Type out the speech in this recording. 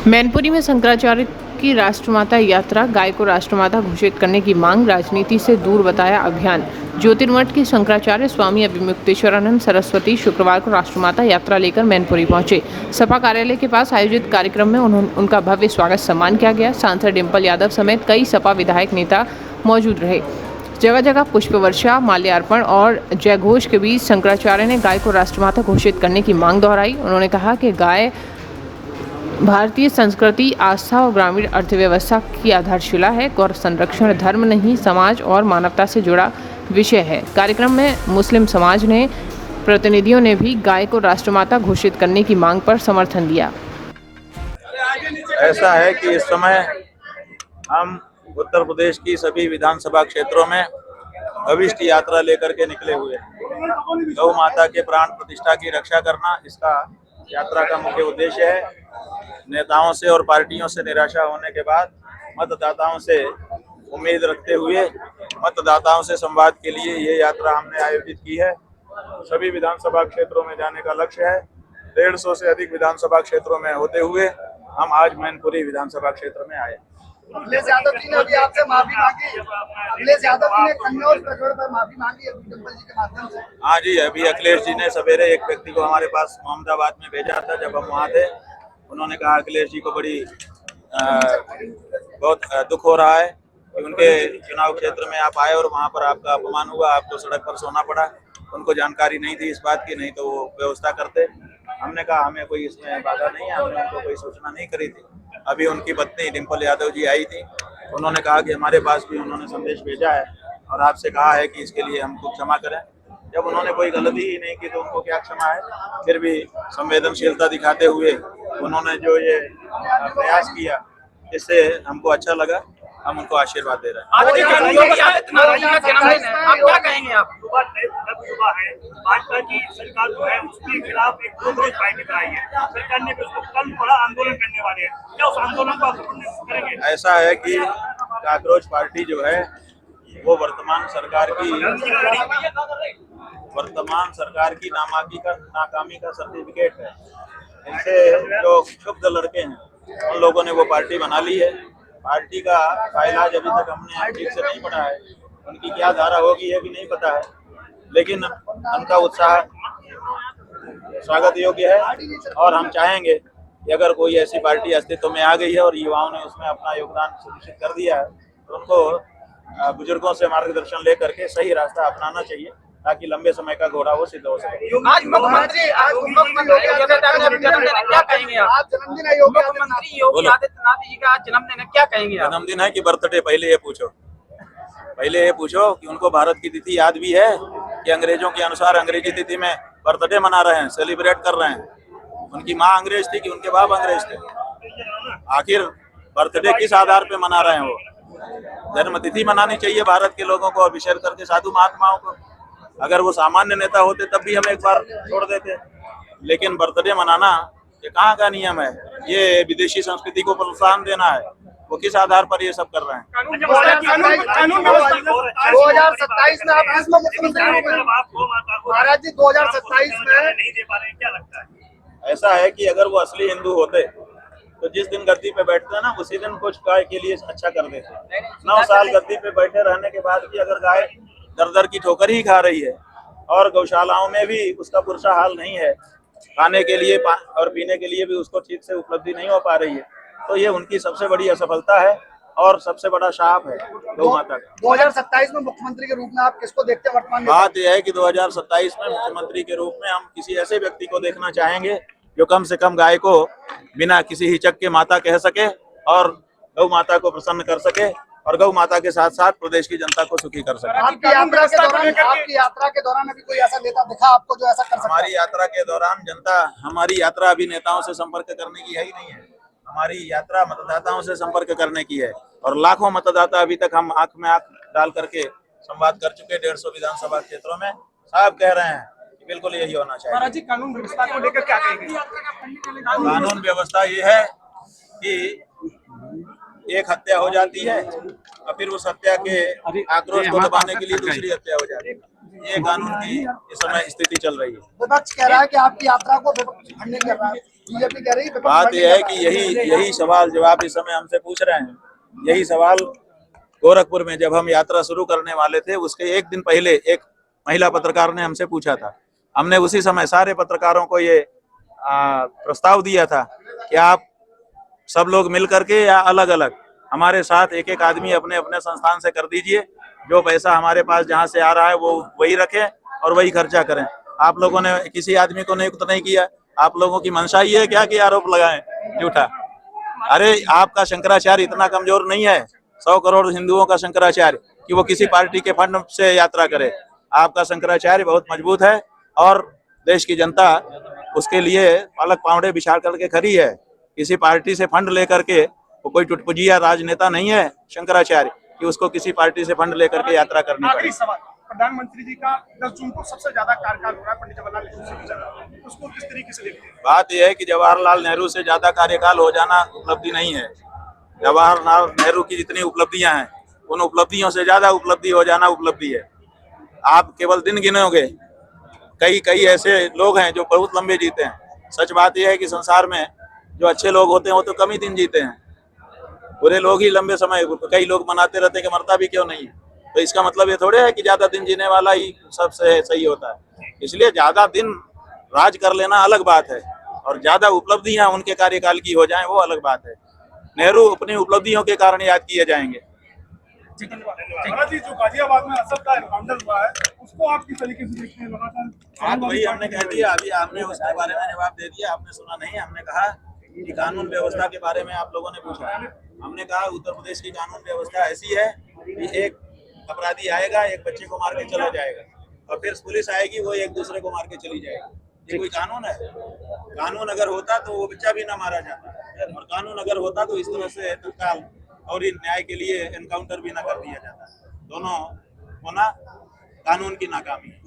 मैनपुरी में शंकराचार्य की राष्ट्रमाता यात्रा, गाय को राष्ट्रमाता घोषित करने की मांग, राजनीति से दूर बताया अभियान। ज्योतिर्मठ के शंकराचार्य स्वामी अभिमुक्तेश्वरानंद सरस्वती शुक्रवार को राष्ट्रमाता यात्रा लेकर मैनपुरी पहुंचे। सपा कार्यालय के पास आयोजित कार्यक्रम में उनका भव्य स्वागत सम्मान किया गया। सांसद डिम्पल यादव समेत कई सपा विधायक नेता मौजूद रहे। जगह जगह पुष्प वर्षा, माल्यार्पण और जयघोष के बीच शंकराचार्य ने गाय को राष्ट्रमाता घोषित करने की मांग दोहराई। उन्होंने कहा कि गाय भारतीय संस्कृति, आस्था और ग्रामीण अर्थव्यवस्था की आधारशिला है। गौ संरक्षण धर्म नहीं, समाज और मानवता से जुड़ा विषय है। कार्यक्रम में मुस्लिम समाज ने प्रतिनिधियों ने भी गाय को राष्ट्रमाता घोषित करने की मांग पर समर्थन दिया। ऐसा है कि इस समय हम उत्तर प्रदेश की सभी विधानसभा क्षेत्रों में भविष्ट यात्रा लेकर के निकले हुए हैं। गौ माता के प्राण प्रतिष्ठा की रक्षा करना इसका यात्रा का मुख्य उद्देश्य है। नेताओं से और पार्टियों से निराशा होने के बाद मतदाताओं से उम्मीद रखते हुए मतदाताओं से संवाद के लिए ये यात्रा हमने आयोजित की है। सभी विधानसभा क्षेत्रों में जाने का लक्ष्य है। 150 से अधिक विधानसभा क्षेत्रों में होते हुए हम आज मैनपुरी विधानसभा क्षेत्र में आए। अखिलेश यादव जी ने अभी आपसे माफी मांगी। अखिलेश यादव जी ने कन्नौज प्रकरण पर माफी मांगी डिम्पल जी के माध्यम से। हाँ जी, अभी अखिलेश जी ने सवेरे एक व्यक्ति को हमारे पास मोहम्मदाबाद में भेजा था। जब हम वहाँ थे, उन्होंने कहा अखिलेश जी को बहुत दुख हो रहा है कि उनके चुनाव क्षेत्र में आप आए और वहाँ पर आपका अपमान हुआ, आपको सड़क पर सोना पड़ा। उनको जानकारी नहीं थी इस बात की, नहीं तो वो व्यवस्था करते। हमने कहा हमें कोई इसमें बाधा नहीं है, हमने उनको कोई सूचना नहीं करी थी। अभी उनकी पत्नी डिम्पल यादव जी आई थी, उन्होंने कहा कि हमारे पास भी उन्होंने संदेश भेजा है और आपसे कहा है कि इसके लिए हमको क्षमा करें। जब उन्होंने कोई गलती ही नहीं की तो उनको क्या क्षमा है। फिर भी संवेदनशीलता दिखाते हुए उन्होंने जो ये प्रयास किया, इससे हमको अच्छा लगा। हम उनको आशीर्वाद दे रहे हैं। आज योगी आदित्यनाथ जी का जन्मदिन है, आप क्या कहेंगे? आप युवा है, भाजपा की सरकार जो है उसके खिलाफ एक कांग्रेस पार्टी आई है, सरकार ने उसको कल बड़ा आंदोलन करने वाले हैं। क्या उस आंदोलन को आप करेंगे? ऐसा है कि कांग्रेस पार्टी जो है वो वर्तमान सरकार की नाकामी का सर्टिफिकेट है। इनसे जो क्षुब्ध लड़के हैं उन लोगों ने वो पार्टी बना ली है। पार्टी का फाइलाज अभी तक हमने ठीक से नहीं पढ़ा है, उनकी क्या धारा होगी ये भी नहीं पता है, लेकिन उनका उत्साह स्वागत योग्य है। और हम चाहेंगे कि अगर कोई ऐसी पार्टी अस्तित्व में आ गई है और युवाओं ने उसमें अपना योगदान सुनिश्चित कर दिया है तो उनको बुजुर्गों से मार्गदर्शन लेकर के सही रास्ता अपनाना चाहिए, ताकि लंबे समय का घोड़ा वो सिद्ध हो सके। आज मुख्यमंत्री क्या कहेंगे आप? आज जन्मदिन है योगी मुख्यमंत्री योगी आदित्यनाथ जी का आज जन्मदिन है, क्या कहेंगे आप? जन्मदिन है कि बर्थडे? पहले ये पूछो कि उनको भारत की तिथि याद भी है कि अंग्रेजों के अनुसार अंग्रेजी तिथि में बर्थडे मना रहे हैं, सेलिब्रेट कर रहे हैं। उनकी माँ अंग्रेज थी कि उनके बाप अंग्रेज थे? आखिर बर्थडे किस आधार पे मना रहे हैं? वो जन्म तिथि मनानी चाहिए भारत के लोगों को, और विशेष करके साधु महात्माओं को। अगर वो सामान्य नेता होते तब भी हम एक बार छोड़ देते, लेकिन बर्थडे मनाना ये कहाँ का नियम है? ये विदेशी संस्कृति को प्रोत्साहन देना है। वो किस आधार पर ये सब कर रहे हैं? 2027 में आप किस मुख्यमंत्री होंगे? महाराज जी 2027 में नहीं दे पा रहे हैं, क्या लगता है? ऐसा है कि अगर वो असली हिंदू होते तो जिस दिन गद्दी पे बैठते ना उसी दिन कुछ गाय के लिए अच्छा कर देते। 9 साल गद्दी पे बैठे रहने के बाद भी अगर गाय दर दर की ठोकर ही खा रही है और गौशालाओं में भी उसका पुरसा हाल नहीं है, खाने के लिए और पीने के लिए भी उसको ठीक से उपलब्धि नहीं हो पा रही है, तो ये उनकी सबसे बड़ी असफलता है और सबसे बड़ा शाप है गौ माता का। 2027 में मुख्यमंत्री के रूप में आप किसको देखते हैं वर्तमान में? बात यह है कि 2027 में मुख्यमंत्री के रूप में हम किसी ऐसे व्यक्ति को देखना चाहेंगे जो कम से कम गाय को बिना किसी हिचक के माता कह सके और गौ माता को प्रसन्न कर सके और गौ माता के साथ साथ प्रदेश की जनता को सुखी कर सके। आपकी यात्रा के दौरान अभी कोई ऐसा नेता दिखा आपको जो ऐसा कर सकता है? हमारी यात्रा अभी नेताओं से संपर्क करने की है ही नहीं है। हमारी यात्रा मतदाताओं से संपर्क करने की है और लाखों मतदाता अभी तक हम आंख में आंख डाल करके संवाद कर चुके। 150 विधानसभा क्षेत्रों में साहब कह रहे हैं कि बिल्कुल यही होना चाहिए। कानून व्यवस्था को लेकर क्या कहेंगे? कानून व्यवस्था ये है कि एक हत्या हो जाती है और फिर उस हत्या के आक्रोश को दबाने के लिए दूसरी हत्या हो जाती है। ये कानून की इस समय स्थिति चल रही है। विपक्ष कह रहा है कि आपकी यात्रा को विपक्ष खंडन कर रहा है। बीजेपी कह रही है विपक्ष बात बढ़ने यह है जा कि रहा यही सवाल जब आप इस समय हमसे पूछ रहे हैं, यही सवाल गोरखपुर में जब हम यात्रा शुरू करने वाले थे उसके एक दिन पहले एक महिला पत्रकार ने हमसे पूछा था। हमने उसी समय सारे पत्रकारों को ये प्रस्ताव दिया था कि आप सब लोग मिल करके या अलग अलग हमारे साथ एक एक आदमी अपने अपने संस्थान से कर दीजिए, जो पैसा हमारे पास जहाँ से आ रहा है वो वही रखें और वही खर्चा करें। आप लोगों ने किसी आदमी को नियुक्त नहीं किया। आप लोगों की मंशा ये है क्या कि आरोप लगाएं झूठा? अरे आपका शंकराचार्य इतना कमजोर नहीं है, 100 करोड़ हिंदुओं का शंकराचार्य, कि वो किसी पार्टी के फंड से यात्रा करे। आपका शंकराचार्य बहुत मजबूत है और देश की जनता उसके लिए अलग पावड़े बिछा करके खड़ी है। किसी पार्टी से फंड लेकर के, वो कोई टुटपुजिया राजनेता नहीं है शंकराचार्य कि उसको किसी पार्टी से फंड लेकर के यात्रा करनी पड़े। आखिरी सवाल, प्रधानमंत्री जी का 10 जून को सबसे ज्यादा कार्यकाल हो रहा है पंडित जवाहरलाल नेहरू से गुजरा, उसको किस तरीके से देखते हैं? बात यह है कि जवाहरलाल नेहरू से ज्यादा कार्यकाल हो जाना उपलब्धि नहीं है। जवाहरलाल नेहरू की जितनी उपलब्धियां हैं उन उपलब्धियों से ज्यादा उपलब्धि हो जाना उपलब्धि है। आप केवल दिन गिनोगे, कई ऐसे लोग हैं जो बहुत लंबे जीते हैं। सच बात यह है कि संसार में जो अच्छे लोग होते हैं वो तो कम ही दिन जीते हैं, बुरे लोग ही लंबे समय, कई लोग मनाते रहते हैं कि मरता भी क्यों नहीं है। तो इसका मतलब ये थोड़े है कि ज्यादा दिन जीने वाला ही सबसे सही होता है। इसलिए ज्यादा दिन राज कर लेना अलग बात है और ज्यादा उपलब्धियां उनके कार्यकाल की हो जाएं वो अलग बात है। नेहरू अपनी उपलब्धियों के कारण याद किए जाएंगे। महाराज जी, जो गाजियाबाद में असद का एनकाउंटर हुआ है उसको आप किस तरीके से देखते हैं? लगातार वही हमने कह दिया, अभी आपने उसके बारे में जवाब दे दिया। आपने सुना नहीं, हमने कहा कि कानून व्यवस्था के बारे में आप लोगों ने पूछा। हमने कहा उत्तर प्रदेश की कानून व्यवस्था ऐसी है कि एक अपराधी आएगा, एक बच्चे को मार के चला जाएगा और फिर पुलिस आएगी, वो एक दूसरे को मार के चली जाएगी। ये कोई कानून है? कानून अगर होता तो वो बच्चा भी ना मारा जाता, और कानून अगर होता तो इस तरह से तत्काल और न्याय के लिए एनकाउंटर भी ना कर दिया जाता। दोनों होना कानून की नाकामी है।